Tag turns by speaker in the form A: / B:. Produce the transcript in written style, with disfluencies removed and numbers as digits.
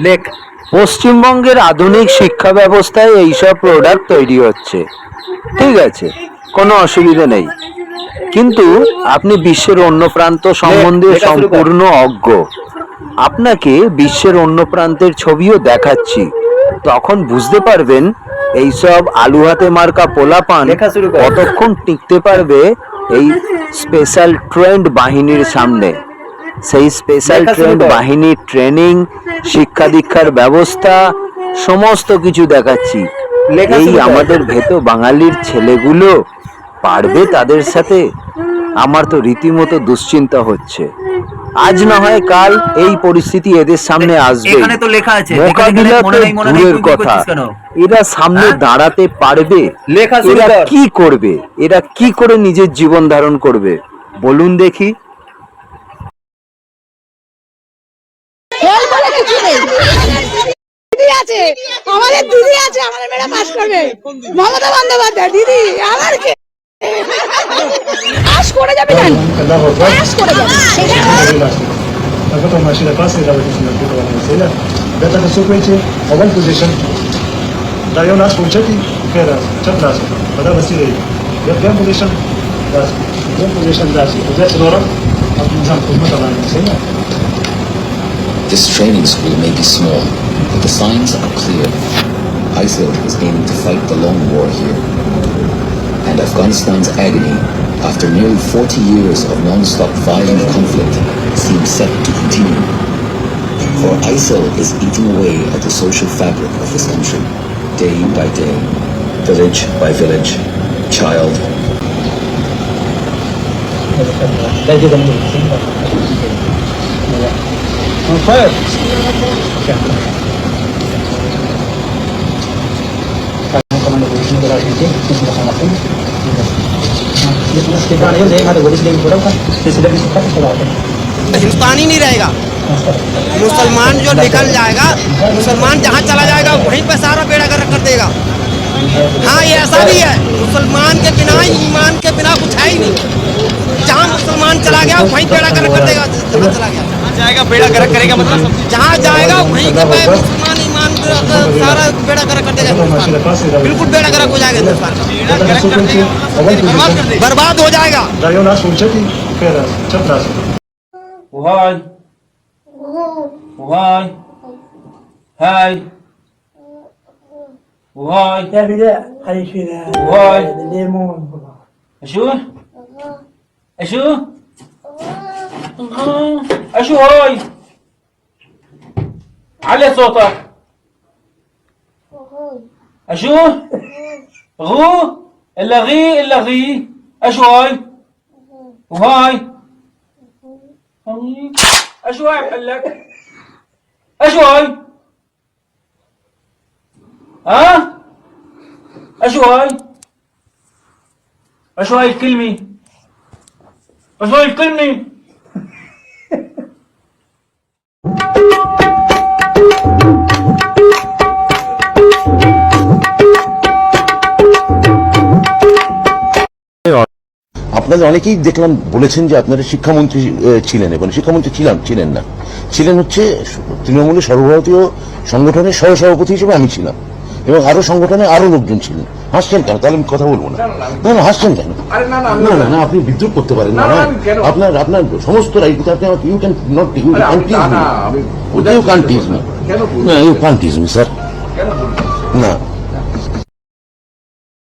A: লেখ পশ্চিমবঙ্গের আধুনিক শিক্ষা ব্যবস্থায় এইসব প্রোডাক্ট তৈরি হচ্ছে, ঠিক আছে, কোনো অসুবিধা নেই। কিন্তু আপনি বিশ্বের অন্য প্রান্ত সম্বন্ধে সম্পূর্ণ অজ্ঞ। আপনাকে বিশ্বের অন্য প্রান্তের ছবিও দেখাচ্ছি, তখন বুঝতে পারবেন এইসব আলু হাতে মার্কা পোলাপান কতক্ষণ টিকতে পারবে এই স্পেশাল ট্রেন্ড বাহিনীর সামনে। সেই স্পেশাল ট্রেন্ড বাহিনীর ট্রেনিং, শিক্ষা দীক্ষার ব্যবস্থা সমস্ত কিছু দেখাচ্ছি। এই আমাদের ভেতো বাঙালির ছেলেগুলো পারবে তাদের সাথে? আমার তো রীতিমতো দুশ্চিন্তা হচ্ছে। আজ না হয় কাল এই পরিস্থিতি এদের সামনে আসবে। মোকাবিলা তো দূরের কথা, এরা সামনে দাঁড়াতে পারবে? এরা কি করবে? এরা কি করে নিজের জীবন ধারণ করবে বলুন দেখি।
B: আছে আমাদের দিদি আছে, আমাদের মেয়েরা পাস করবে। মমতা বন্দ্যোপাধ্যায় দিদি আমার কে পাস করে যাবে, জানি পাস করে যাবে।
C: Agora uma machine passa e dava isso na puta da mãe, data da sequência, algum position. Daí eu nasço com chati, que era chati nasce, mas dava assim aí. Deu position, das, deu position das, já se lora, a exam como tá lá, sei lá.
D: This training school may be small, but the signs are clear. ISIL is aiming to fight the long war here. And Afghanistan's agony, after nearly 40 years of non-stop violent conflict, seems set to continue. For ISIL is eating away at the social fabric of this country, day by day, village by village, child.
E: हिंदुस्तानी नहीं रहेगा, मुसलमान जो निकल जाएगा, मुसलमान जहाँ चला जाएगा वहीं पे सारा बेड़ा गर्क कर देगा। हाँ, ये ऐसा भी है, मुसलमान के बिना, ईमान के बिना कुछ है ही नहीं। जहाँ मुसलमान चला गया वहीं बेड़ा गर्क कर देगा। जहाँ चला गया जाएगा बेड़ा गर्क करेगा, मतलब जहाँ जाएगा वहीं पे मुसलमान ईमान सारा बेड़ा गर्क कर देगा। बिल्कुल बेड़ा गर्क हो जाएगा हिंदुस्तान का, बर्बाद हो जाएगा।
F: Why? Why? Hi. Why? Why? أشو؟ أشو؟ أشو هاي؟ علي صوتك. أشو؟ غو؟ إلا غي إلا غي. أشو هاي؟ وهاي؟ أشو هاي محلك؟ أشو هاي؟ ها؟ أشو هاي؟ أشو هاي الكلمة؟ أشو هاي الكلمة؟
G: আপনাদের অনেকেই দেখলাম বলেছেন যে আপনারা শিক্ষামন্ত্রী ছিলেন, এবং শিক্ষামন্ত্রী ছিলেন না, ছিলেন হচ্ছে তৃণমূলের সর্বভারতীয় সংগঠনের সহসভাপতি হিসেবে আমি ছিলাম, এবং আরো সংগঠনে আরো লোকজন ছিলেন। হাসছেন কেন? তাহলে আমি কথা বলবো না। না না, হাসছেন কেন? না না না, আপনি বিদ্রুপ করতে পারেন না। আপনার আপনার সমস্ত রাইট, আপনি you can not, you can tease me, sir. না